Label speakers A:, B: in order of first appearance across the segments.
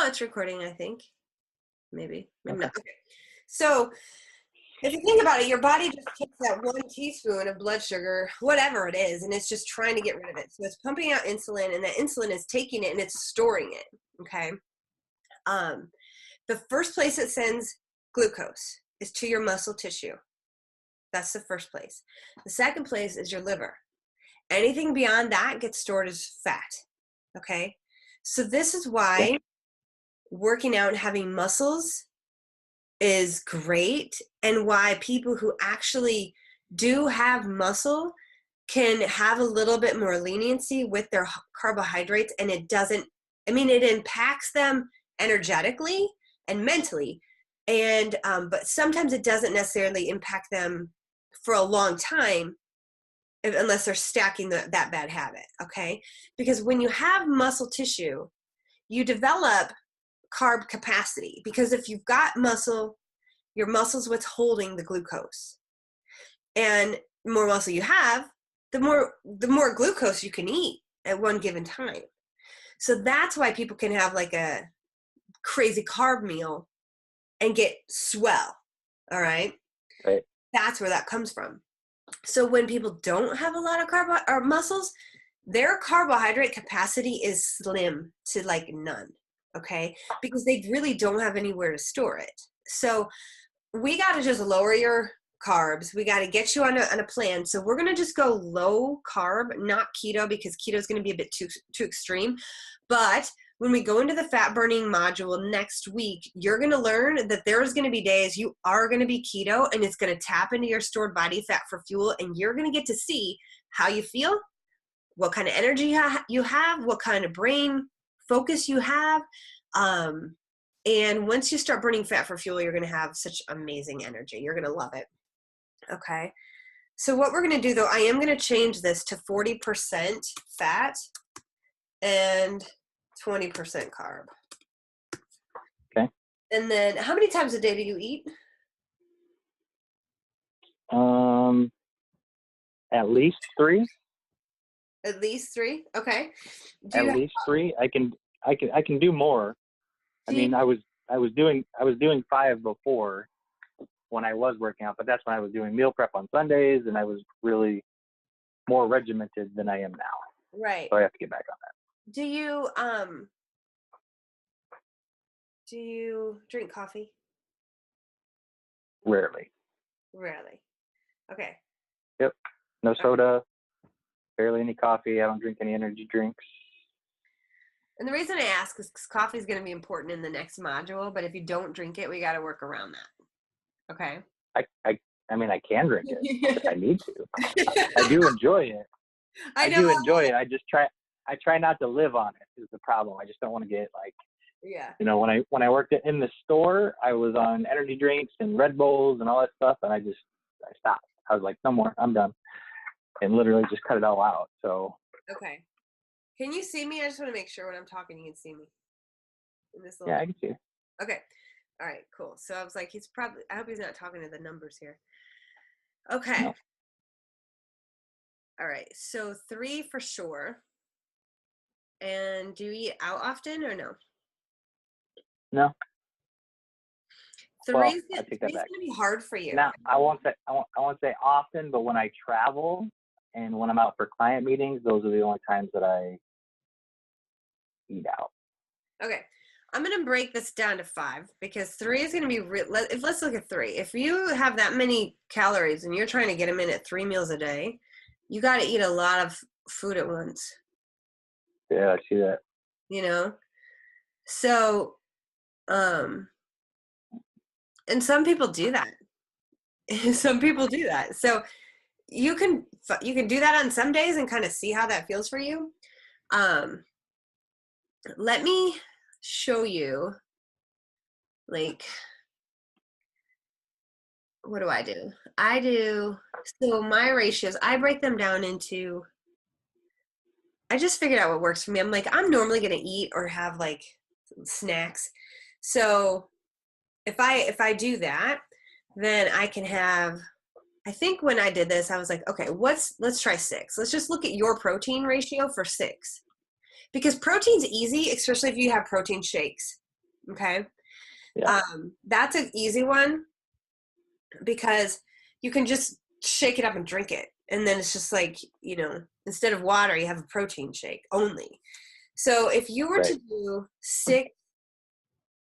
A: No, it's recording, I think. Maybe
B: Okay.
A: not. Okay. So if you think about it, your body just takes that 1 teaspoon of blood sugar, whatever it is, and it's just trying to get rid of it. So it's pumping out insulin, and that insulin is taking it and it's storing it. Okay. The first place it sends glucose is to your muscle tissue. That's the first place. The second place is your liver. Anything beyond that gets stored as fat. Okay. So this is why working out and having muscles is great, and why people who actually do have muscle can have a little bit more leniency with their carbohydrates, and it doesn't, it impacts them energetically and mentally, and but sometimes it doesn't necessarily impact them for a long time unless they're stacking that bad habit. Okay, because when you have muscle tissue, you develop carb capacity, because if you've got muscle, your muscle's what's holding the glucose, and the more muscle you have, the more glucose you can eat at one given time. So that's why people can have like a crazy carb meal and get swell. All right. That's where that comes from. So when people don't have a lot of carb or muscles, their carbohydrate capacity is slim to like none. Okay, because they really don't have anywhere to store it. So we got to just lower your carbs. We got to get you on a plan. So we're going to just go low carb, not keto, because keto is going to be a bit too extreme. But when we go into the fat burning module next week, you're going to learn that there's going to be days you are going to be keto, and it's going to tap into your stored body fat for fuel. And you're going to get to see how you feel, what kind of energy you have, what kind of brain focus you have. And once you start burning fat for fuel, you're going to have such amazing energy. You're going to love it. Okay. So what we're going to do, though, I am going to change this to 40% fat and 20% carb.
B: Okay.
A: And then how many times a day do you eat?
B: At least 3.
A: At least 3. Okay.
B: At least 3. I can do more. I was doing 5 before when I was working out, but that's when I was doing meal prep on Sundays, and I was really more regimented than I am now.
A: Right.
B: So I have to get back on that.
A: Do you drink coffee?
B: Rarely.
A: Okay.
B: Yep. No soda, barely any coffee. I don't drink any energy drinks.
A: And the reason I ask is because coffee is going to be important in the next module, but if you don't drink it, we got to work around that. Okay.
B: I can drink it if I need to. I do enjoy it. I do enjoy it. I try not to live on it is the problem. I just don't want to get like, when I worked in the store, I was on energy drinks and Red Bulls and all that stuff, and I stopped. I was like, no more, I'm done. And literally just cut it all out. So.
A: Okay. Can you see me? I just want to make sure when I'm talking, you can see me.
B: Yeah, I can see you.
A: Okay. All right, cool. So I was like, I hope he's not talking to the numbers here. Okay. No. All right. So 3 for sure. And do you eat out often or no?
B: No.
A: 3 is going to be hard for you.
B: Now, I won't say often, but when I travel and when I'm out for client meetings, those are the only times that I eat out.
A: Okay. I'm going to break this down to 5 because 3 is going to be let's look at 3. If you have that many calories and you're trying to get them in at 3 meals a day, you got to eat a lot of food at once.
B: Yeah, I see that.
A: So, and some people do that. So you can do that on some days and kind of see how that feels for you. Let me show you, like, what do? So my ratios, I break them down into, I just figured out what works for me. I'm like, I'm normally going to eat or have like snacks. So if I do that, then I can have, I think when I did this, I was like, okay, let's try 6. Let's just look at your protein ratio for 6. Because protein's easy, especially if you have protein shakes. Okay.
B: Yeah.
A: That's an easy one because you can just shake it up and drink it. And then it's just like, you know, instead of water, you have a protein shake only. So if you were to do 6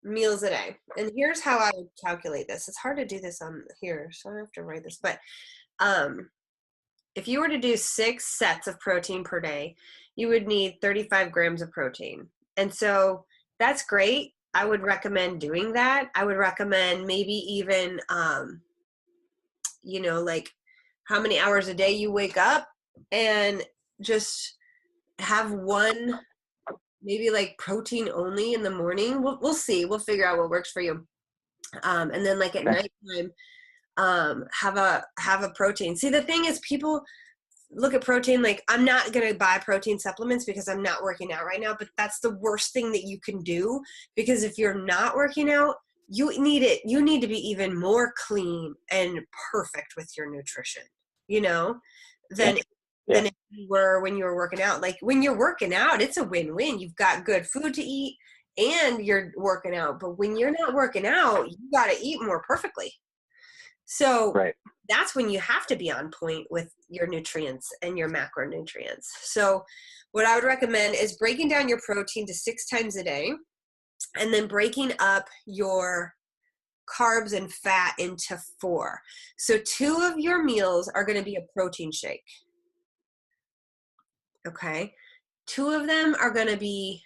A: meals a day, and here's how I would calculate this. It's hard to do this on here, so I have to write this. But if you were to do 6 sets of protein per day, you would need 35 grams of protein. And so that's great. I would recommend doing that. I would recommend maybe even, you know, like how many hours a day you wake up and just have one, maybe like protein only in the morning. We'll see. We'll figure out what works for you. And then like at nighttime, have a protein. See, the thing is, people look at protein like, I'm not going to buy protein supplements because I'm not working out right now, but that's the worst thing that you can do, because if you're not working out, you need to be even more clean and perfect with your nutrition, you know, than if you were when you were working out. Like when you're working out, it's a win-win. You've got good food to eat and you're working out. But when you're not working out, you got to eat more perfectly. So that's when you have to be on point with your nutrients and your macronutrients. So what I would recommend is breaking down your protein to 6 times a day, and then breaking up your carbs and fat into 4. So 2 of your meals are going to be a protein shake. Okay. 2 of them are going to be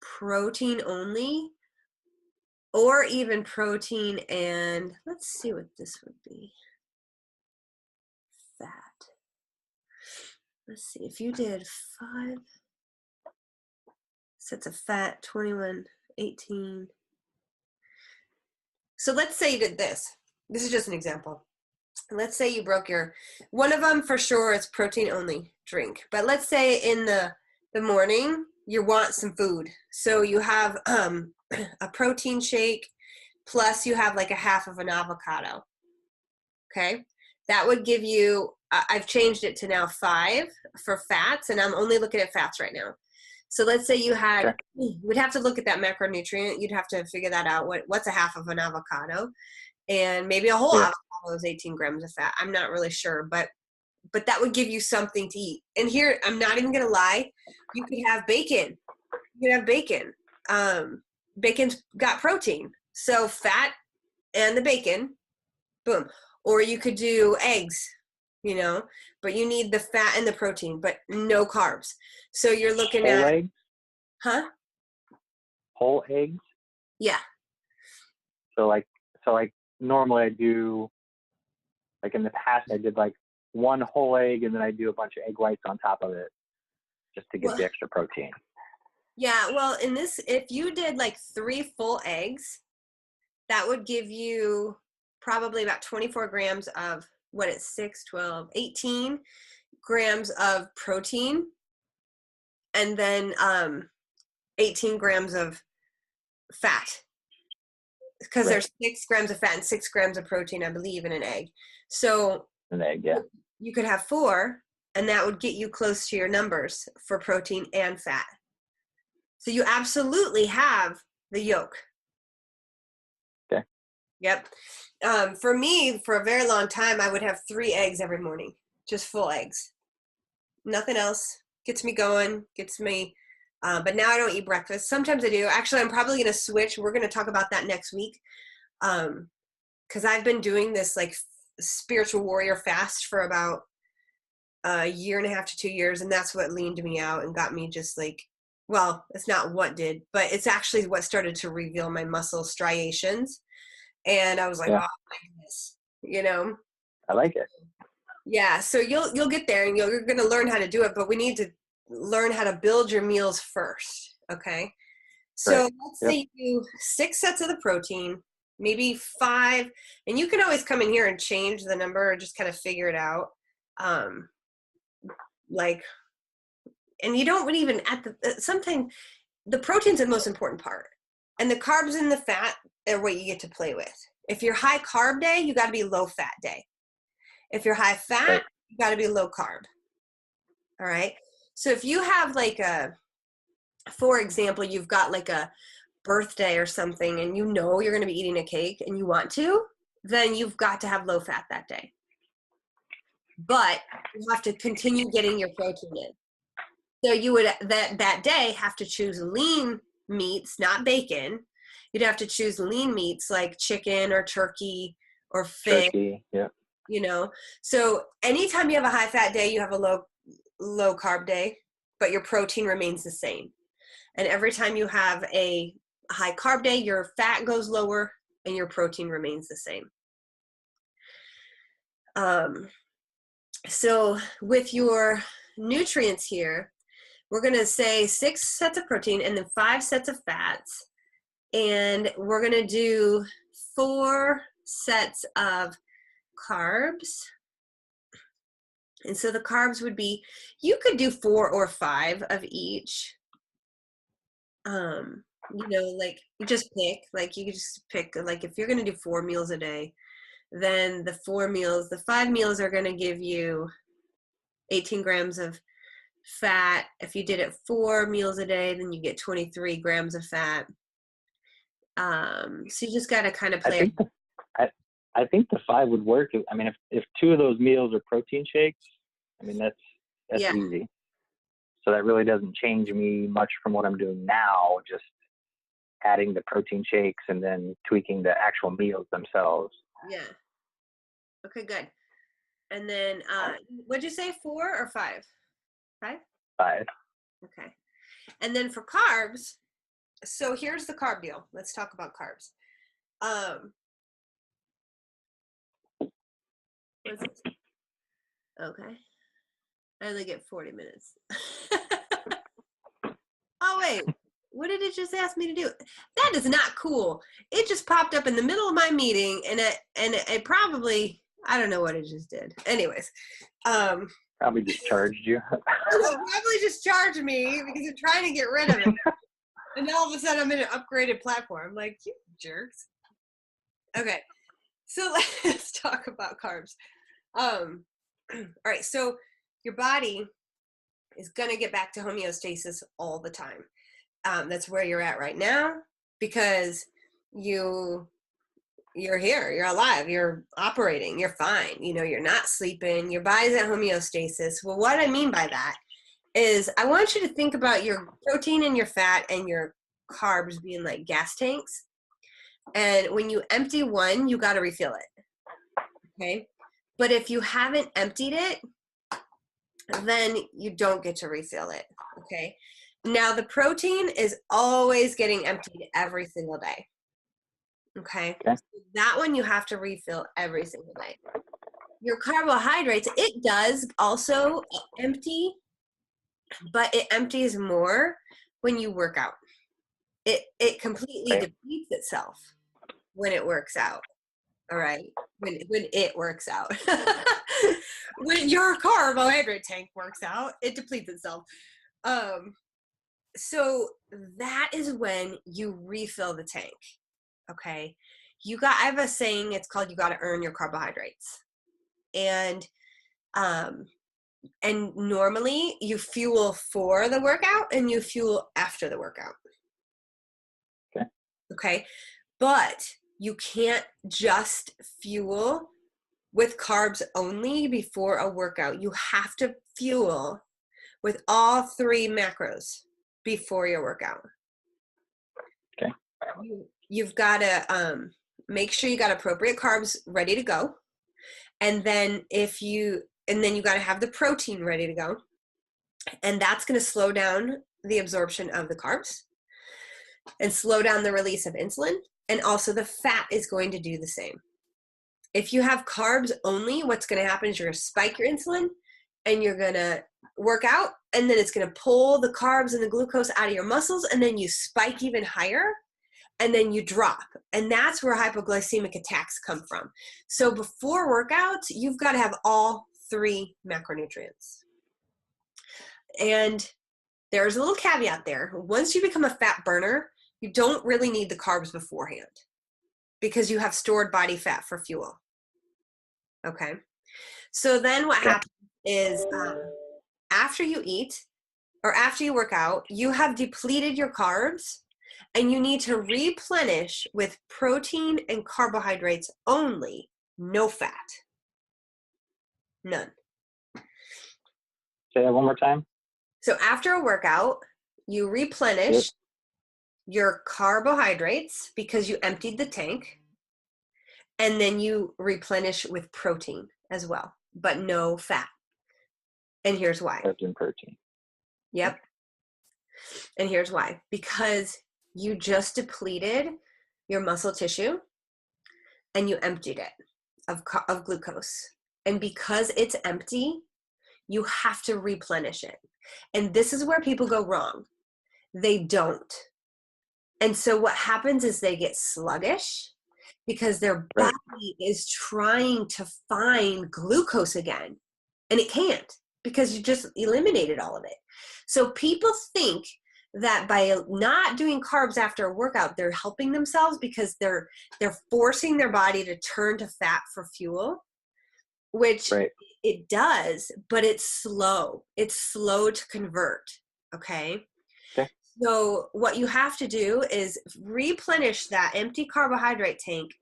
A: protein only, or even protein and, let's see what this would be. Fat. Let's see, if you did 5 sets of fat, 21, 18. So let's say you did this. This is just an example. Let's say you broke one of them for sure is protein only drink. But let's say in the morning, you want some food. So you have a protein shake, plus you have like a half of an avocado. Okay. That would give you, I've changed it to now 5 for fats, and I'm only looking at fats right now. So let's say you had, we'd have to look at that macronutrient. You'd have to figure that out. What's a half of an avocado? And maybe a whole avocado is 18 grams of fat. I'm not really sure, but that would give you something to eat. And here, I'm not even going to lie. You could have bacon. You could have bacon. Bacon's got protein. So fat and the bacon, boom. Or you could do eggs, you know, but you need the fat and the protein, but no carbs. So you're looking at
B: eggs?
A: Huh?
B: Whole eggs?
A: Yeah.
B: So like normally I do, like in the past I did like 1 whole egg, and then I do a bunch of egg whites on top of it just to get the extra protein.
A: Yeah, well, if you did like 3 full eggs, that would give you probably about 24 grams of, 6, 12, 18 grams of protein, and then 18 grams of fat, because there's 6 grams of fat and 6 grams of protein, I believe, in an egg. So
B: an egg, yeah.
A: You could have 4, and that would get you close to your numbers for protein and fat. So you absolutely have the yolk.
B: Okay.
A: Yep. For me, for a very long time, I would have 3 eggs every morning, just full eggs. Nothing else. Gets me going, gets me, but now I don't eat breakfast. Sometimes I do. Actually, I'm probably going to switch. We're going to talk about that next week. Because I've been doing this like spiritual warrior fast for about a year and a half to 2 years. And that's what leaned me out and got me just like, well, it's not what did, but it's actually what started to reveal my muscle striations. And I was like, oh my goodness, you know?
B: I like it.
A: Yeah. So you'll get there, and you're going to learn how to do it, but we need to learn how to build your meals first. Okay. So let's say you do 6 sets of the protein, maybe 5, and you can always come in here and change the number or just kind of figure it out. And you don't even sometimes the protein's the most important part, and the carbs and the fat are what you get to play with. If you're high carb day, you got to be low fat day. If you're high fat, you got to be low carb. All right. So if you have like for example, you've got like a birthday or something and you know you're going to be eating a cake and you want to, then you've got to have low fat that day. But you have to continue getting your protein in. So you would that day have to choose lean meats, not bacon. You'd have to choose lean meats like chicken or turkey or fish.
B: Turkey, yeah.
A: You know, so anytime you have a high fat day, you have a low carb day, but your protein remains the same. And every time you have a high carb day, your fat goes lower and your protein remains the same. So with your nutrients here, we're going to say 6 sets of protein and then 5 sets of fats. And we're going to do 4 sets of carbs. And so the carbs would be, you could do 4 or 5 of each. You know, like you just pick, like you just pick, like if you're going to do 4 meals a day, then the 5 meals are going to give you 18 grams of fat. If you did it 4 meals a day, then you get 23 grams of fat. So you just got to kind of play.
B: I think the 5 would work. I mean, if 2 of those meals are protein shakes, I mean, that's easy. So that really doesn't change me much from what I'm doing now, just adding the protein shakes and then tweaking the actual meals themselves.
A: Yeah. Okay, good. And then, what'd you say, 4 or 5? 5?
B: 5.
A: Okay. And then for carbs, so here's the carb deal. Let's talk about carbs. What's this? Okay. I only get 40 minutes. Oh, wait. What did it just ask me to do? That is not cool. It just popped up in the middle of my meeting, and it probably, I don't know what it just did. Anyways.
B: Probably just charged you.
A: Probably just charged me because I'm trying to get rid of it. And all of a sudden I'm in an upgraded platform. I'm like, you jerks. Okay. So let's talk about carbs. All right. So your body is going to get back to homeostasis all the time. That's where you're at right now because you're here, you're alive, you're operating, you're fine. You know, you're not sleeping, your body's at homeostasis. Well, what I mean by that is I want you to think about your protein and your fat and your carbs being like gas tanks. And when you empty one, you got to refill it. Okay. But if you haven't emptied it, then you don't get to refill it. Okay. Now the protein is always getting emptied every single day. Okay. So that one you have to refill every single day. Your carbohydrates, it does also empty, but it empties more when you work out. It completely depletes itself when it works out. All right. When it works out. When your carbohydrate tank works out, it depletes itself. So that is when you refill the tank. Okay. I have a saying, it's called, you got to earn your carbohydrates. And normally you fuel for the workout and you fuel after the workout.
B: Okay.
A: Okay. But you can't just fuel with carbs only before a workout. You have to fuel with all 3 macros before your workout.
B: Okay.
A: You've got to make sure you got appropriate carbs ready to go. And then you got to have the protein ready to go. And that's going to slow down the absorption of the carbs and slow down the release of insulin. And also the fat is going to do the same. If you have carbs only, what's going to happen is you're going to spike your insulin and you're going to work out, and then it's going to pull the carbs and the glucose out of your muscles, and then you spike even higher, and then you drop. And that's where hypoglycemic attacks come from. So before workouts, you've got to have all 3 macronutrients. And there's a little caveat there. Once you become a fat burner, you don't really need the carbs beforehand because you have stored body fat for fuel. Okay. So then what happens is after you eat or after you work out, you have depleted your carbs And you need to replenish with protein and carbohydrates only, no fat. None.
B: Say that one more time.
A: So after a workout, you replenish your carbohydrates because you emptied the tank, and then you replenish with protein as well, but no fat. And here's why.
B: Protein.
A: Yep. And here's why. Because you just depleted your muscle tissue and you emptied it of glucose. And because it's empty, you have to replenish it. And this is where people go wrong. They don't. And so what happens is they get sluggish because their body is trying to find glucose again. And it can't because you just eliminated all of it. So people think that by not doing carbs after a workout, they're helping themselves because they're forcing their body to turn to fat for fuel, which it does, but it's slow. It's slow to convert, okay? So what you have to do is replenish that empty carbohydrate tank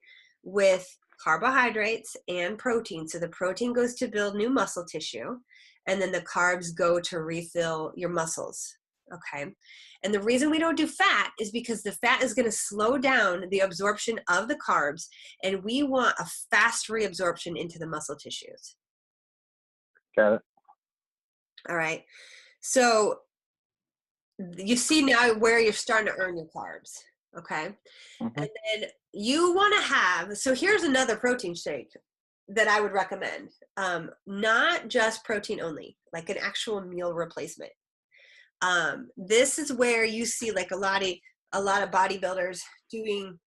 A: with carbohydrates and protein. So the protein goes to build new muscle tissue, and then the carbs go to refill your muscles, okay? And the reason we don't do fat is because the fat is going to slow down the absorption of the carbs, and we want a fast reabsorption into the muscle tissues.
B: Got it.
A: All right. So you see now where you're starting to earn your carbs, okay? And then you want to have, so here's another protein shake that I would recommend. Not just protein only, like an actual meal replacement. This is where you see like a lot of bodybuilders doing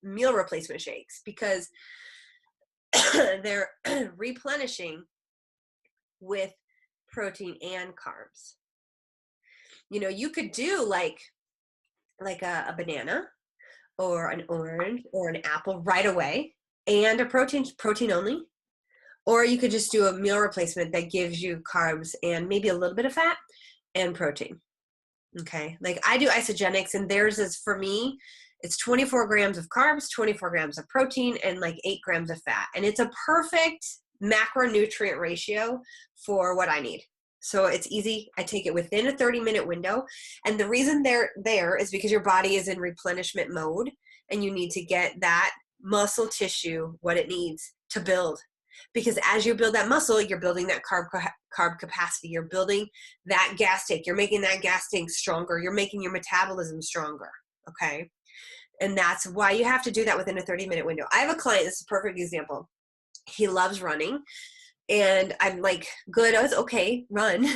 A: meal replacement shakes because they're replenishing with protein and carbs. You know, you could do like a banana or an orange or an apple right away and a protein only. Or you could just do a meal replacement that gives you carbs and maybe a little bit of fat and protein. Okay. Like I do isogenics, and theirs is, for me, it's 24 grams of carbs, 24 grams of protein, and like 8 grams of fat. And it's a perfect macronutrient ratio for what I need. So it's easy. I take it within a 30-minute window. And the reason they're there is because your body is in replenishment mode and you need to get that muscle tissue what it needs to build. Because as you build that muscle, you're building that carb capacity. You're building that gas tank. You're making that gas tank stronger. You're making your metabolism stronger, okay? And that's why you have to do that within a 30-minute window. I have a client, this is a perfect example. He loves running. And I'm like, good, I was okay, run.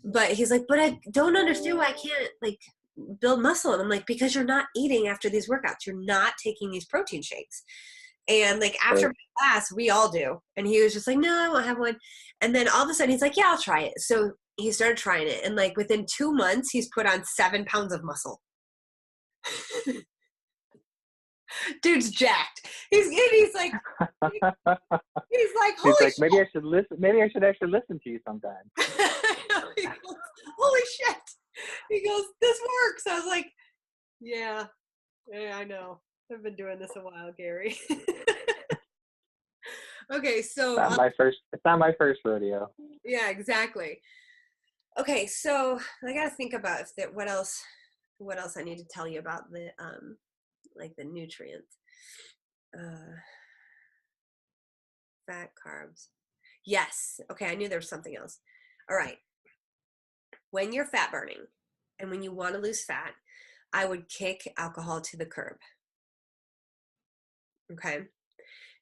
A: But he's like, but I don't understand why I can't like build muscle. And I'm like, because you're not eating after these workouts. You're not taking these protein shakes. And like after my class, we all do. And he was just like, no, I won't have one. And then all of a sudden he's like, yeah, I'll try it. So he started trying it. And like within 2 months, he's put on 7 pounds of muscle. Dude's jacked. He's like, holy
B: maybe I should listen. Maybe I should actually listen to you sometime.
A: He goes, holy shit. He goes, this works. I was like, yeah, I know. I've been doing this a while, Gary. Okay, so
B: it's not my first rodeo.
A: Yeah, exactly. Okay, so I gotta think about what else I need to tell you about the like the nutrients. Fat, carbs. Yes. Okay, I knew there was something else. All right. When you're fat burning and when you want to lose fat, I would kick alcohol to the curb. Okay?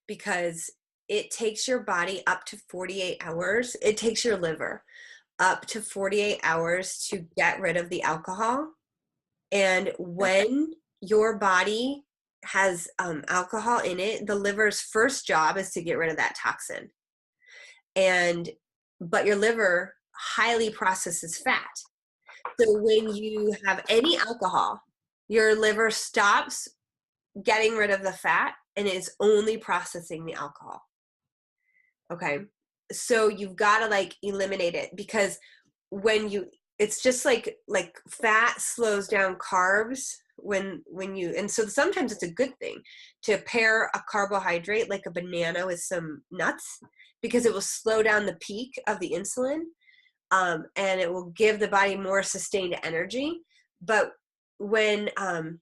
A: Because it takes your body up to 48 hours. It takes your liver up to 48 hours to get rid of the alcohol. And when your body has alcohol in it, the liver's first job is to get rid of that toxin. But your liver highly processes fat. So when you have any alcohol, your liver stops getting rid of the fat and is only processing the alcohol. Okay. So you've got to like eliminate it, because it's just like fat slows down carbs and so sometimes it's a good thing to pair a carbohydrate like a banana with some nuts, because it will slow down the peak of the insulin, and it will give the body more sustained energy. But when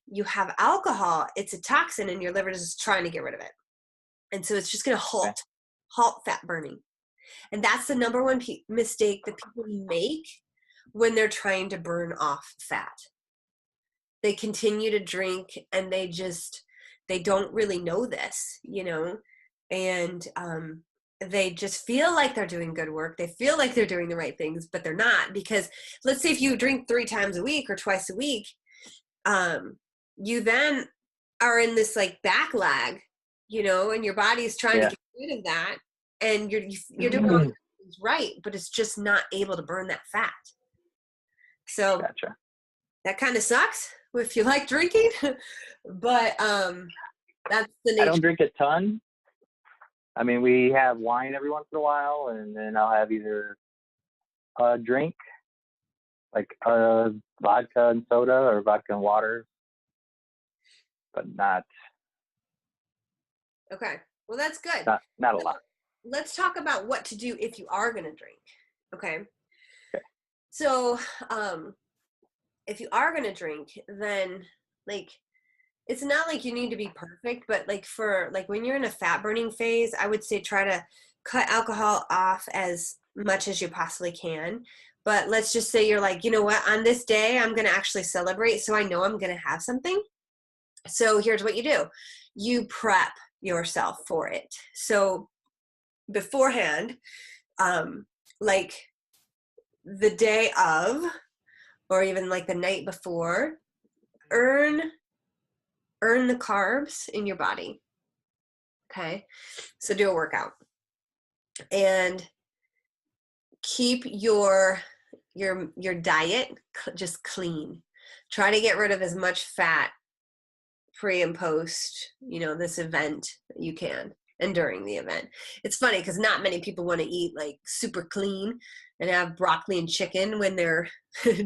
A: you have alcohol, it's a toxin and your liver is just trying to get rid of it, and so it's just going to halt fat burning. And that's the number one mistake that people make when they're trying to burn off fat. They continue to drink and they don't really know this, and they just feel like they're doing good work. They feel like they're doing the right things, but they're not, because let's say if you drink 3 times a week or twice a week, you then are in this like back lag, and your body is trying to get rid of that, and you're doing all the things right, but it's just not able to burn that fat. So
B: gotcha.
A: That kind of sucks if you like drinking, but that's the nature.
B: I don't drink a ton. I mean, we have wine every once in a while, and then I'll have either a drink, like vodka and soda or vodka and water, but not.
A: Okay, well, that's good.
B: Not a lot.
A: Let's talk about what to do if you are going to drink. Okay. So, if you are going to drink, then like, it's not like you need to be perfect, but like for like when you're in a fat burning phase, I would say try to cut alcohol off as much as you possibly can. But let's just say you're like, you know what, on this day, I'm going to actually celebrate. So I know I'm going to have something. So here's what you do. You prep yourself for it. So beforehand, like the day of, or even like the night before, earn the carbs in your body. Okay. So do a workout and keep your diet just clean. Try to get rid of as much fat pre and post, this event that you can, and during the event. It's funny because not many people want to eat like super clean and have broccoli and chicken when they're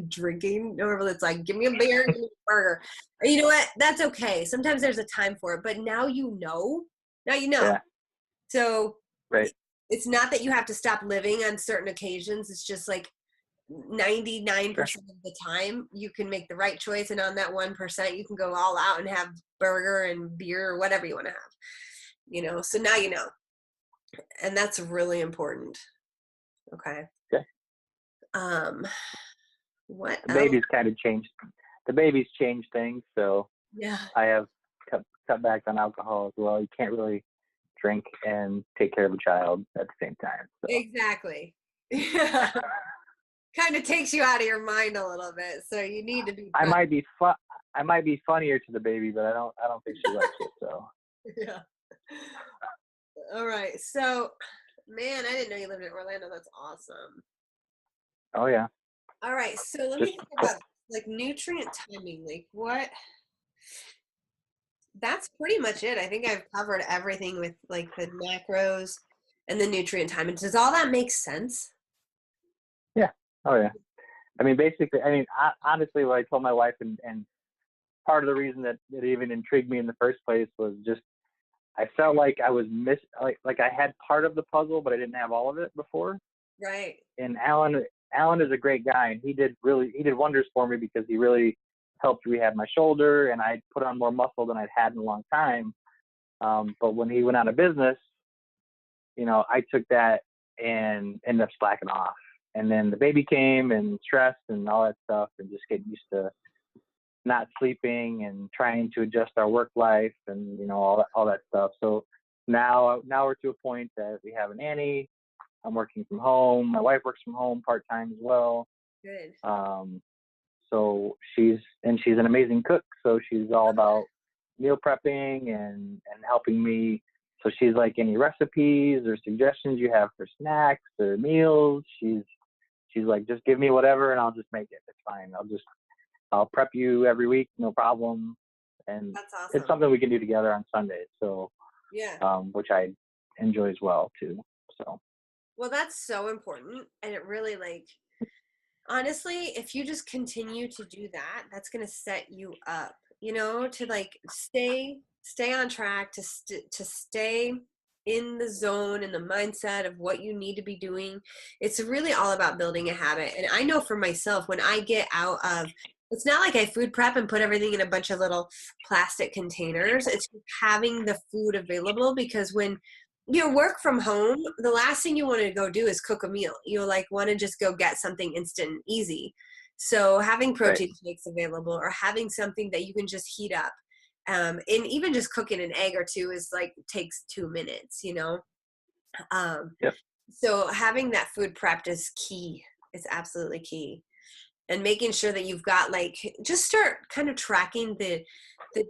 A: drinking. Normally it's like, give me a beer, give me a burger. And you know what? That's okay. Sometimes there's a time for it, but now you know. Yeah. So
B: right.
A: It's not that you have to stop living on certain occasions. It's just like 99% of the time you can make the right choice, and on that 1% you can go all out and have burger and beer or whatever you want to have. So now you know, and that's really important. Okay. What
B: the baby's kind of changed. The baby's changed things, so
A: yeah,
B: I have cut back on alcohol as well. You can't really drink and take care of a child at the same time. So.
A: Exactly. Yeah. Kind of takes you out of your mind a little bit, so you need to be.
B: I might be funnier to the baby, but I don't think she likes it. So.
A: Yeah. All right. So, man, I didn't know you lived in Orlando. That's awesome.
B: Oh yeah.
A: All right. So let me think about like nutrient timing. Like what? That's pretty much it. I think I've covered everything with like the macros and the nutrient timing. Does all that make sense?
B: Yeah. Oh yeah. I mean, basically, honestly, what I told my wife, and part of the reason that it even intrigued me in the first place was just I felt like I was like I had part of the puzzle, but I didn't have all of it before.
A: Right.
B: And Alan is a great guy, and he did wonders for me because he really helped rehab my shoulder, and I put on more muscle than I'd had in a long time. But when he went out of business, I took that and ended up slacking off. And then the baby came and stress and all that stuff, and just getting used to not sleeping and trying to adjust our work life and all that stuff. So now we're to a point that we have a nanny. I'm working from home. My wife works from home part-time as well.
A: Good.
B: So she's an amazing cook. So she's all about meal prepping and helping me. So she's like, any recipes or suggestions you have for snacks or meals, she's like, just give me whatever and I'll just make it. It's fine. I'll prep you every week, no problem. And
A: that's awesome.
B: It's something we can do together on Sundays. So
A: yeah,
B: which I enjoy as well too. So.
A: Well, that's so important, and it really honestly, if you just continue to do that, that's going to set you up you know, to like stay on track, to stay in the zone and the mindset of what you need to be doing. It's really all about building a habit. And I know for myself, when I get out of, it's not like I food prep and put everything in a bunch of little plastic containers. It's having the food available, because when you work from home, the last thing you want to go do is cook a meal. You'll like want to just go get something instant and easy. So having protein shakes available, or having something that you can just heat up, and even just cooking an egg or two is like takes 2 minutes, you know.
B: Yep.
A: So having that food prepped is key. It's absolutely key. And making sure that you've got like, just start kind of tracking the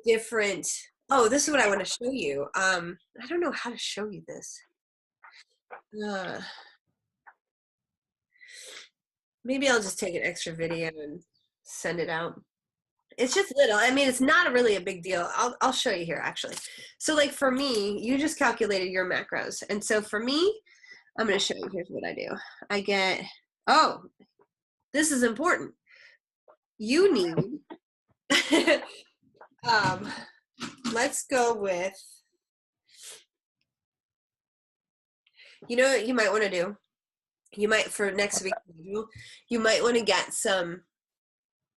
A: different, oh, this is what I want to show you. I don't know how to show you this. Maybe I'll just take an extra video and send it out. It's just little. I mean, it's not really a big deal. I'll show you here, actually. So like for me, you just calculated your macros. And so for me, I'm going to show you. Here's what I do. I get, oh, this is important. You need, let's go with, you know what you might want to do? You might, for next week, you might want to get some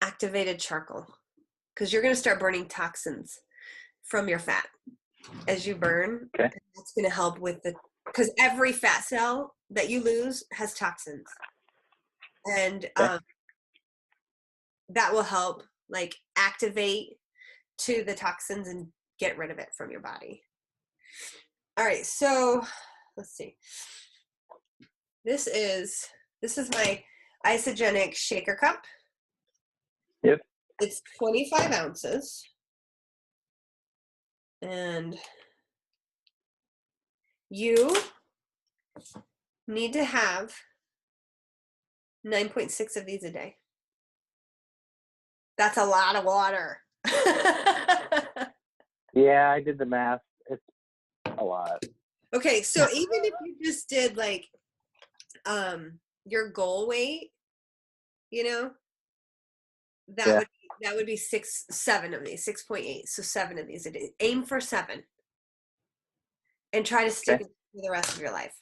A: activated charcoal, because you're going to start burning toxins from your fat as you burn.
B: Okay.
A: That's going to help with because every fat cell that you lose has toxins. And that will help like activate to the toxins and get rid of it from your body. All right, so let's see. This is my Isogenic shaker cup.
B: Yep.
A: It's 25 ounces. And you need to have 9.6 of these a day. That's a lot of water.
B: Yeah, I did the math. It's a lot.
A: Okay, so even if you just did like your goal weight, you know, that would be 7 of these, 6.8. So 7 of these a day. Aim for 7. And try to stick it for the rest of your life.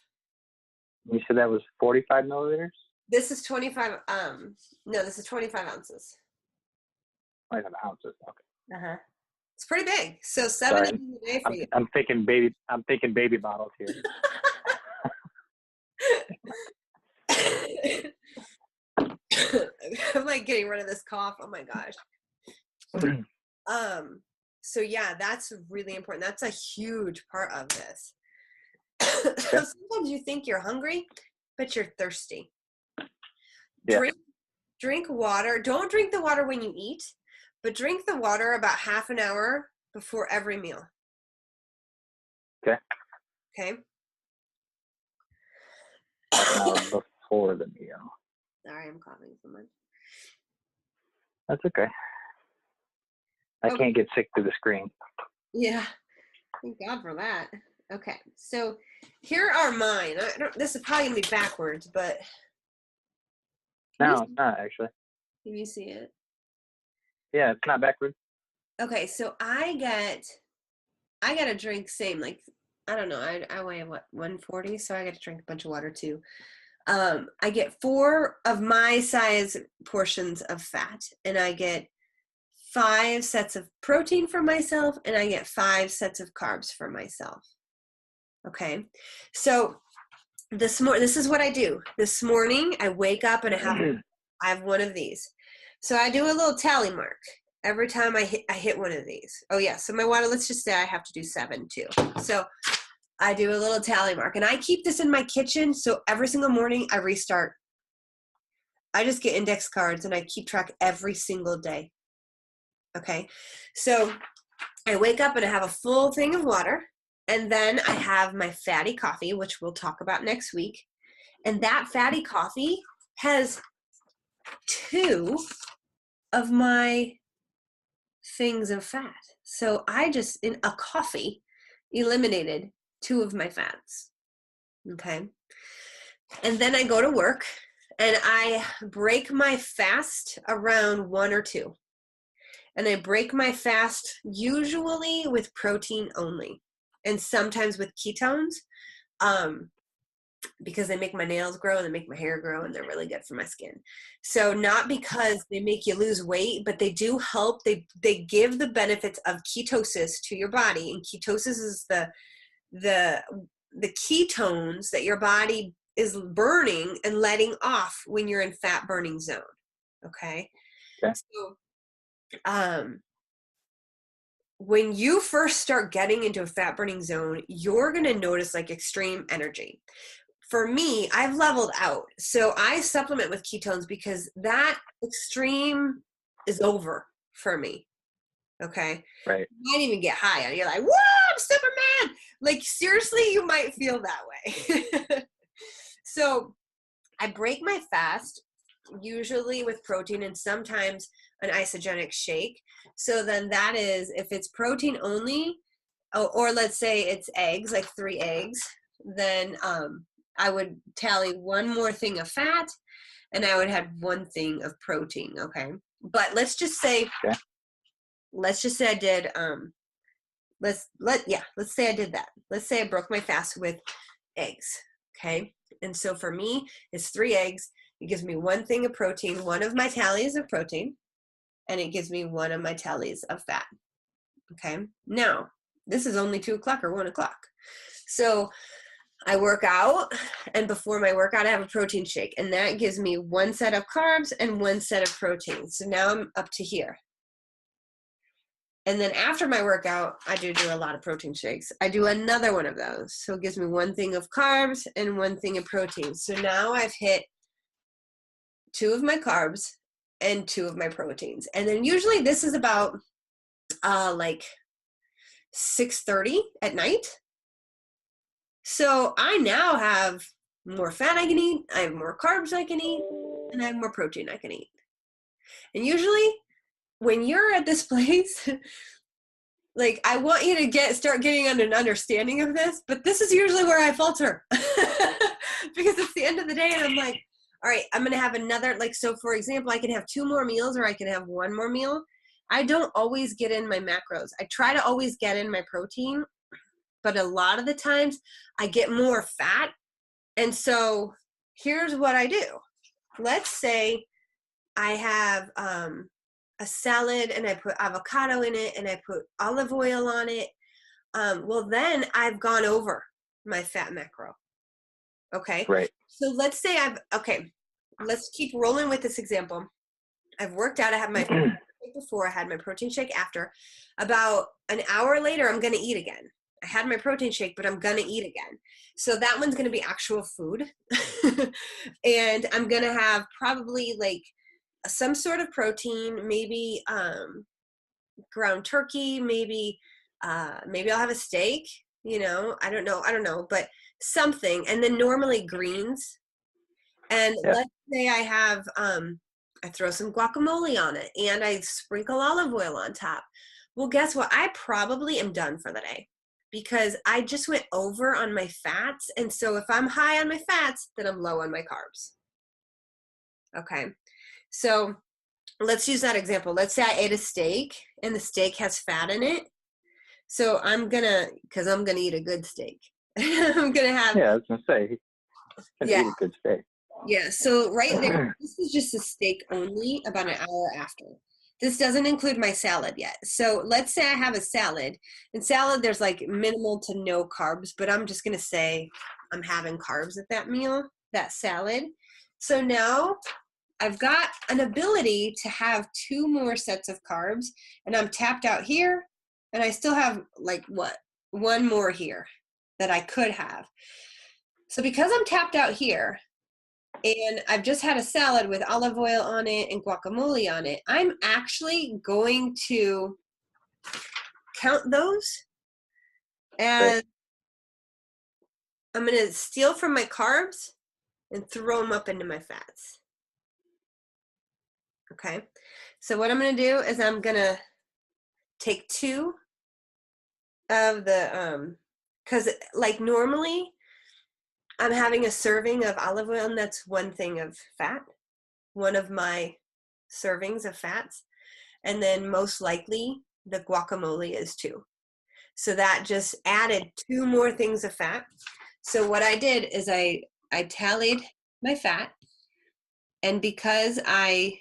B: You said that was 45 milliliters?
A: This is 25, no, this is 25 ounces.
B: 25 ounces, okay.
A: Uh-huh. It's pretty big. So 7 a day for you.
B: I'm thinking baby bottles here.
A: I'm like getting rid of this cough. Oh my gosh. So yeah, that's really important. That's a huge part of this. So sometimes you think you're hungry, but you're thirsty.
B: Yeah.
A: Drink water. Don't drink the water when you eat, but drink the water about half an hour before every meal.
B: Okay.
A: Okay.
B: Before the meal.
A: Sorry, I'm coughing so much.
B: That's okay. I can't get sick through the screen.
A: Yeah. Thank God for that. Okay. So here are mine. This is probably going to be backwards, but.
B: No, it's not actually.
A: Can you see it?
B: Yeah, it's not backwards.
A: Okay. So I got to drink same, like, I don't know. I weigh what, 140. So I got to drink a bunch of water too. I get 4 of my size portions of fat, and I get 5 sets of protein for myself, and I get 5 sets of carbs for myself. Okay. So this is what I do. This morning I wake up and I have one of these. So I do a little tally mark every time I hit one of these. Oh yeah. So my water, let's just say I have to do 7 too. So I do a little tally mark, and I keep this in my kitchen. So every single morning I restart. I just get index cards and I keep track every single day. Okay. So I wake up and I have a full thing of water, and then I have my fatty coffee, which we'll talk about next week. And that fatty coffee has 2 of my things of fat. So I just, in a coffee, eliminated 2 of my fats. Okay. And then I go to work and I break my fast around 1 or 2. And I break my fast usually with protein only, and sometimes with ketones, because they make my nails grow and they make my hair grow, and they're really good for my skin. So not because they make you lose weight, but they do help. They give the benefits of ketosis to your body, and ketosis is the ketones that your body is burning and letting off when you're in fat burning zone. Okay. So when you first start getting into a fat burning zone, you're going to notice like extreme energy. For me, I've leveled out. So I supplement with ketones because that extreme is over for me. Okay.
B: Right.
A: You might even get high and you're like, whoa, I'm Superman. Like, seriously, you might feel that way. So I break my fast usually with protein and sometimes an isogenic shake. So then that is, if it's protein only, or let's say it's eggs, like 3 eggs, then I would tally one more thing of fat and I would have one thing of protein. Okay. But let's just say I did, let's say I did that. Let's say I broke my fast with eggs. Okay. And so for me, it's 3 eggs. It gives me one thing of protein, one of my tallies of protein, and it gives me one of my tallies of fat. Okay. Now, this is only 2 o'clock or 1 o'clock. So I work out, and before my workout, I have a protein shake, and that gives me 1 set of carbs and 1 set of protein. So now I'm up to here. And then after my workout, I do a lot of protein shakes. I do another one of those. So it gives me 1 thing of carbs and 1 thing of protein. So now I've hit 2 of my carbs and 2 of my proteins. And then usually this is about like 6:30 at night. So I now have more fat I can eat, I have more carbs I can eat, and I have more protein I can eat. And usually when you're at this place, like, I want you to start getting an understanding of this, but this is usually where I falter because it's the end of the day and I'm like, all right, I'm going to have another, like, so for example, I can have 2 more meals or I can have 1 more meal. I don't always get in my macros. I try to always get in my protein, but a lot of the times I get more fat. And so here's what I do. Let's say I have a salad and I put avocado in it and I put olive oil on it. Well, then I've gone over my fat macro. Okay.
B: Right.
A: So let's say let's keep rolling with this example. I've worked out. I have my protein shake before. I had my protein shake after. About an hour later, I'm going to eat again. I had my protein shake, but I'm going to eat again. So that one's going to be actual food. And I'm going to have probably like some sort of protein, maybe ground turkey, maybe I'll have a steak, I don't know, but something. And then normally greens. And let's say I have, I throw some guacamole on it and I sprinkle olive oil on top. Well, guess what? I probably am done for the day because I just went over on my fats. And so if I'm high on my fats, then I'm low on my carbs. Okay. So let's use that example. Let's say I ate a steak and the steak has fat in it. So because I'm going to eat a good steak. I'm going to have.
B: Yeah, I was going to say, eat a good steak.
A: Yeah, so right there, this is just a steak only about an hour after. This doesn't include my salad yet. So let's say I have a salad. In salad, there's like minimal to no carbs, but I'm just going to say I'm having carbs at that meal, that salad. So now I've got an ability to have 2 more sets of carbs, and I'm tapped out here, and I still have like 1 more here that I could have. So because I'm tapped out here, and I've just had a salad with olive oil on it and guacamole on it, I'm actually going to count those, and I'm going to steal from my carbs and throw them up into my fats. Okay, so what I'm going to do is I'm going to take 2 of the, because like normally I'm having a serving of olive oil and that's 1 thing of fat, 1 of my servings of fats. And then most likely the guacamole is too. So that just added 2 more things of fat. So what I did is I tallied my fat, and because I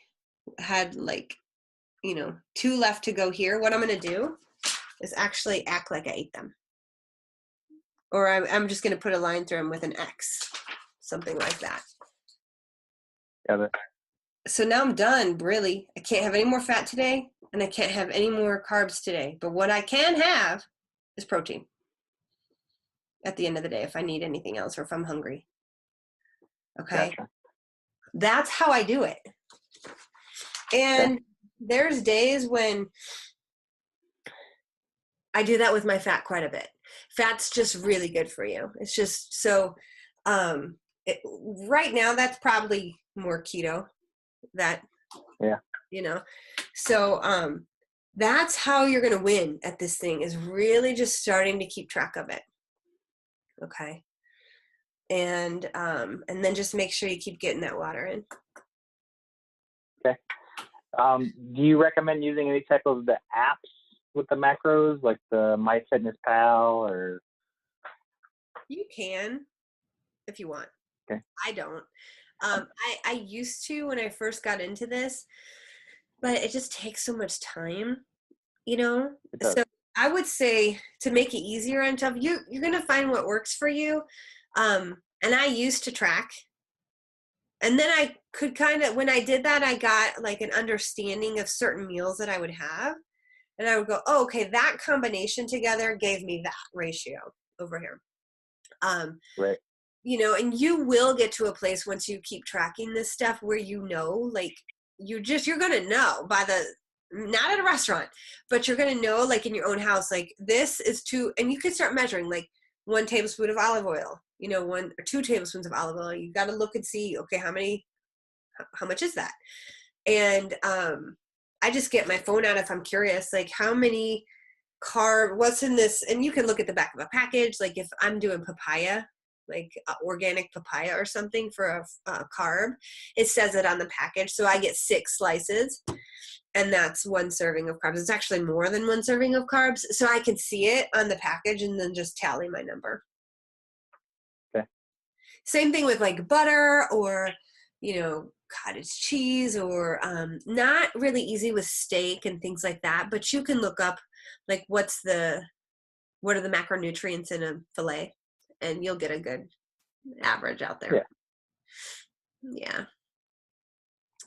A: had like, 2 left to go here, what I'm going to do is actually act like I ate them. Or I'm just going to put a line through them with an X, something like that.
B: Yeah.
A: So now I'm done, really. I can't have any more fat today, and I can't have any more carbs today. But what I can have is protein at the end of the day if I need anything else or if I'm hungry. Okay?
B: Gotcha.
A: That's how I do it. And there's days when I do that with my fat quite a bit. Fat's just really good for you. It's just so, right now that's probably more keto. That, so that's how you're going to win at this thing, is really just starting to keep track of it. Okay. And then just make sure you keep getting that water in.
B: Okay. Do you recommend using any type of the apps with the macros, like the MyFitnessPal or?
A: You can, if you want.
B: Okay.
A: I don't. I used to when I first got into this, but it just takes so much time, So I would say to make it easier on yourself, you're going to find what works for you. And I used to track. And then I could when I did that, I got like an understanding of certain meals that I would have. And I would go, oh, okay, that combination together gave me that ratio over here.
B: Right.
A: And you will get to a place once you keep tracking this stuff where like you're going to know not at a restaurant, but you're going to know like in your own house, like this is and you can start measuring like 1 tablespoon of olive oil, 1 or 2 tablespoons of olive oil. You got to look and see, okay, how much is that? And I just get my phone out if I'm curious, like how many what's in this, and you can look at the back of a package. Like if I'm doing papaya, like organic papaya or something for a carb, it says it on the package. So I get 6 slices, and that's 1 serving of carbs. It's actually more than 1 serving of carbs. So I can see it on the package and then just tally my number.
B: Okay.
A: Same thing with like butter or, cottage cheese, or not really easy with steak and things like that. But you can look up like what are the macronutrients in a filet, and you'll get a good average out there. Yeah.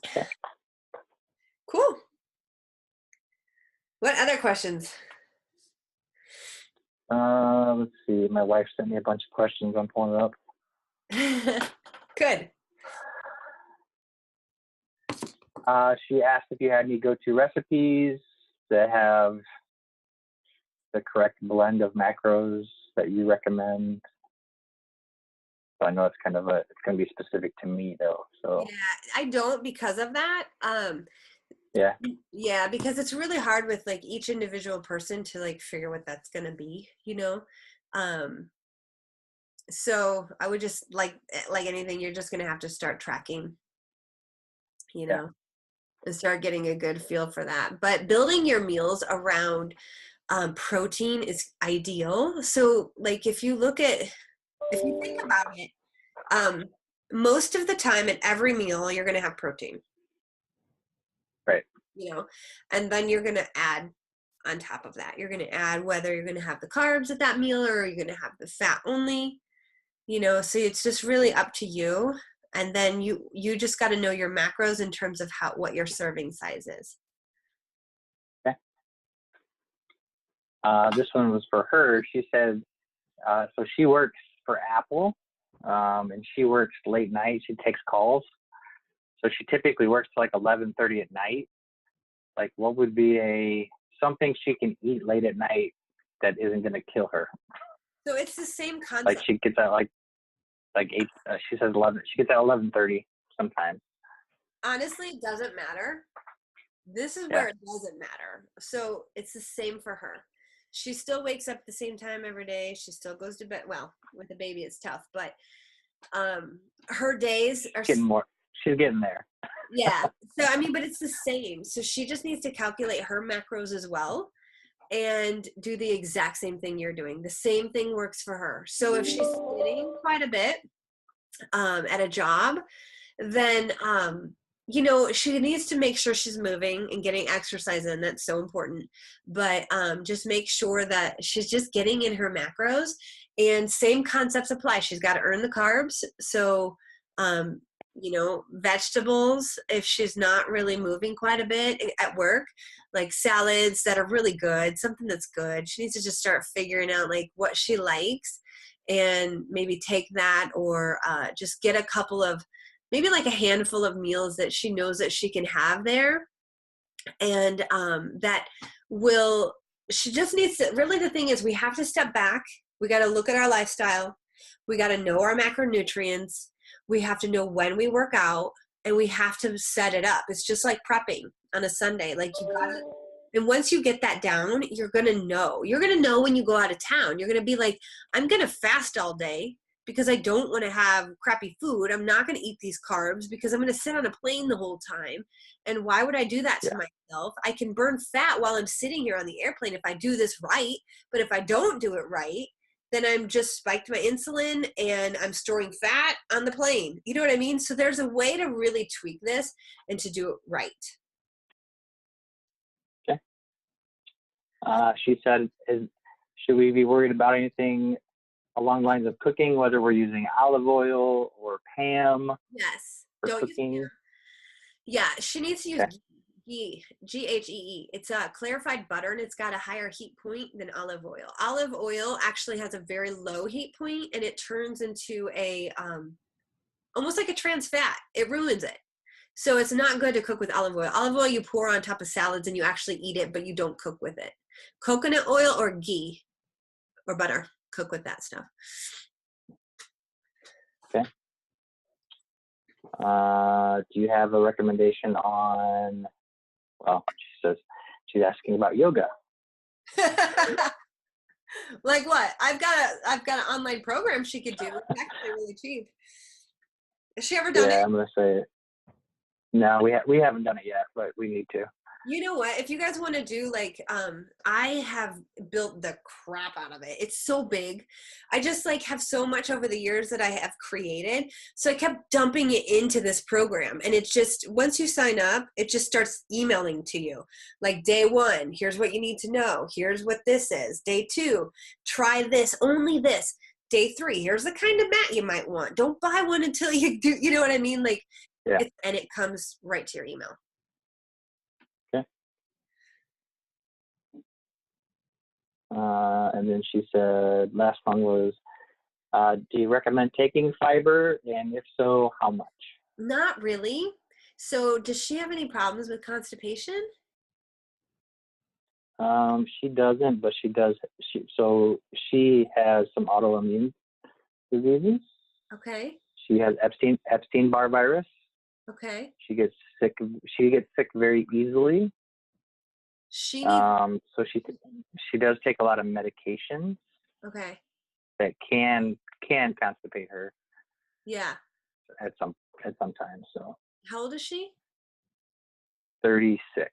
B: Okay.
A: Cool. What other questions?
B: Let's see. My wife sent me a bunch of questions. I'm pulling it up.
A: Good.
B: She asked if you had any go-to recipes that have the correct blend of macros that you recommend. So I know it's it's going to be specific to me though. So
A: yeah, I don't, because of that. Yeah, because it's really hard with like each individual person to like figure what that's going to be, So I would just like anything, you're just going to have to start tracking, and start getting a good feel for that. But building your meals around protein is ideal. So like if you think about it, most of the time at every meal, you're going to have protein.
B: Right.
A: And then you're going to add on top of that. You're going to add whether you're going to have the carbs at that meal or you're going to have the fat only, so it's just really up to you. And then you just got to know your macros in terms of what your serving size is.
B: Okay. This one was for her. She said, so she works for Apple, and she works late night. She takes calls. So she typically works till like 11:30 at night. Like what would be something she can eat late at night that isn't going to kill her?
A: So it's the same concept.
B: Like she gets out like 8, she says 11, she gets out 11:30 sometimes.
A: Honestly, it doesn't matter. This is where it doesn't matter. So it's the same for her. She still wakes up at the same time every day. She still goes to bed. Well, with a baby, it's tough, but her days are
B: she's getting there.
A: Yeah. So, I mean, but it's the same. So she just needs to calculate her macros as well and do the exact same thing you're doing. The same thing works for her. So if she's sitting quite a bit at a job, then she needs to make sure she's moving and getting exercise in. That's so important. But just make sure that she's just getting in her macros, and same concepts apply. She's got to earn the carbs. So vegetables, if she's not really moving quite a bit at work, like salads that are really good, something that's good. She needs to just start figuring out like what she likes and maybe take that, or just get a couple of, maybe like a handful of meals that she knows that she can have there. And she just needs to, really the thing is we have to step back. We got to look at our lifestyle. We got to know our macronutrients. We have to know when we work out, and we have to set it up. It's just like prepping on a Sunday. Like you gotta, and once you get that down, you're going to know. You're going to know when you go out of town. You're going to be like, I'm going to fast all day because I don't want to have crappy food. I'm not going to eat these carbs because I'm going to sit on a plane the whole time. And why would I do that to myself? I can burn fat while I'm sitting here on the airplane if I do this right. But if I don't do it right, then I'm just spiked my insulin and I'm storing fat on the plane. You know what I mean? So there's a way to really tweak this and to do it right.
B: Okay. She said, should we be worried about anything along the lines of cooking, whether we're using olive oil or Pam?
A: Yes.
B: For cooking?
A: Yeah, she needs to use ghee, Ghee. It's a clarified butter, and it's got a higher heat point than olive oil. Olive oil actually has a very low heat point, and it turns into a almost like a trans fat. It ruins it. So it's not good to cook with olive oil. Olive oil you pour on top of salads and you actually eat it, but you don't cook with it. Coconut oil or ghee or butter, cook with that stuff.
B: Okay. Do you have a recommendation on, well, she says she's asking about yoga.
A: Like what? I've got an online program she could do. It's actually really cheap. Has she ever done it?
B: Yeah, I'm gonna say no. We haven't done it yet, but we need to.
A: You know what? If you guys want to do like, I have built the crap out of it. It's so big. I just like have so much over the years that I have created. So I kept dumping it into this program, and it's just, once you sign up, it just starts emailing to you. Like day 1, here's what you need to know. Here's what this is. Day 2, try this, only this. Day 3, here's the kind of mat you might want. Don't buy one until you do, you know what I mean? Like, and it comes right to your email.
B: And then she said, last one was, do you recommend taking fiber? And if so, how much?
A: Not really. So does she have any problems with constipation?
B: She doesn't, but she does. She has some autoimmune diseases.
A: Okay.
B: She has Epstein-Barr virus.
A: Okay.
B: She gets sick very easily.
A: She needs,
B: so she does take a lot of medications.
A: Okay.
B: That can constipate her.
A: Yeah.
B: At some time. So.
A: How old is she?
B: 36.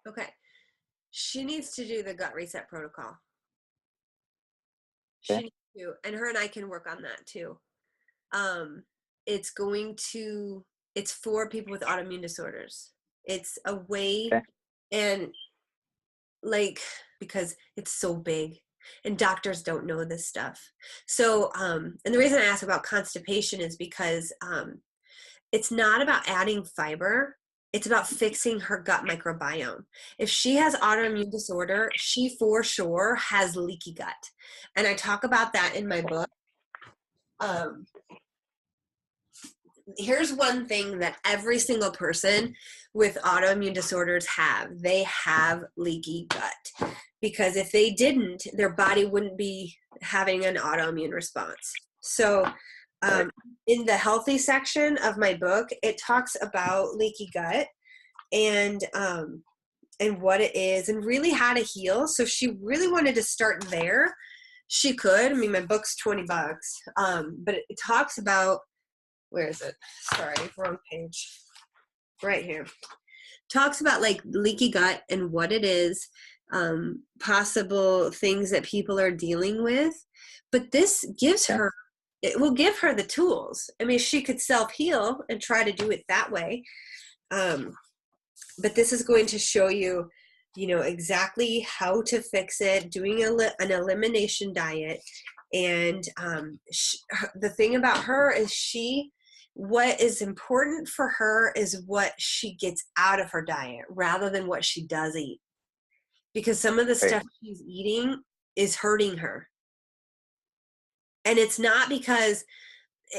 B: Okay.
A: She needs to do the gut reset protocol.
B: Okay.
A: She needs to, and her and I can work on that too. It's for people with autoimmune disorders. It's a way, and like, because it's so big and doctors don't know this stuff. So, and the reason I ask about constipation is because it's not about adding fiber. It's about fixing her gut microbiome. If she has autoimmune disorder, she for sure has leaky gut. And I talk about that in my book. Here's one thing that every single person with autoimmune disorders have. They have leaky gut. Because if they didn't, their body wouldn't be having an autoimmune response. So in the healthy section of my book, it talks about leaky gut and what it is and really how to heal. So if she really wanted to start there, she could. I mean, my book's $20, but it talks about, where is it? Sorry, wrong page. right here. Talks about like leaky gut and what it is, possible things that people are dealing with. But this gives her, it will give her the tools. I mean, she could self-heal and try to do it that way. But this is going to show you, you know, exactly how to fix it, doing an elimination diet. And the thing about her is what is important for her is what she gets out of her diet rather than what she does eat. Because some of the stuff she's eating is hurting her. And it's not because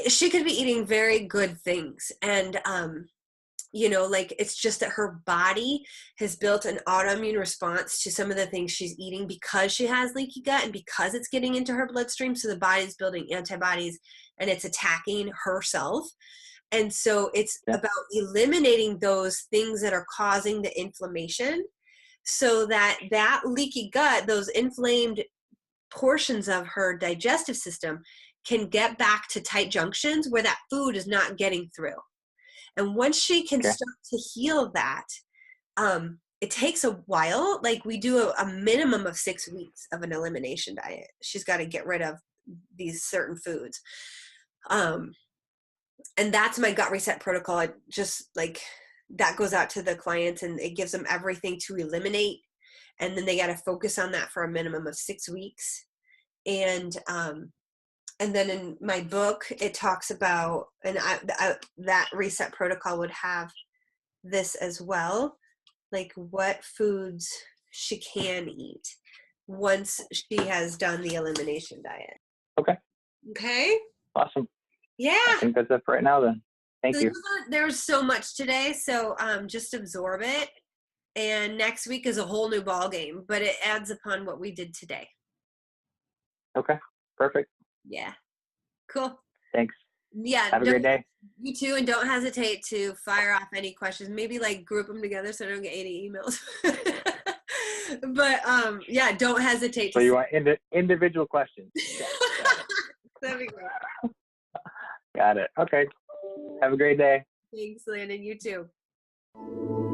A: she could be eating very good things. And, you know, like it's just that her body has built an autoimmune response to some of the things she's eating because she has leaky gut and because it's getting into her bloodstream. So the body's building antibodies and it's attacking herself. And so it's about eliminating those things that are causing the inflammation so that leaky gut, those inflamed portions of her digestive system can get back to tight junctions where that food is not getting through. And once she can start to heal that, it takes a while. Like we do a minimum of 6 weeks of an elimination diet. She's got to get rid of these certain foods. And that's my gut reset protocol. I just like that goes out to the clients and it gives them everything to eliminate. And then they got to focus on that for a minimum of 6 weeks. And then in my book, it talks about, and that reset protocol would have this as well, like what foods she can eat once she has done the elimination diet. Okay.
B: Awesome.
A: Yeah.
B: I think that's it for right now then. Thank you.
A: There's so much today, so just absorb it. And next week is a whole new ball game, but it adds upon what we did today.
B: Okay. Perfect.
A: Yeah. Cool.
B: Thanks.
A: Yeah.
B: Have a great day.
A: You too, and don't hesitate to fire off any questions. Maybe like group them together so I don't get 80 emails. But yeah, don't hesitate.
B: So you want individual questions?
A: That'd be great.
B: Got it. Okay. Have a great day.
A: Thanks, Landon. You too.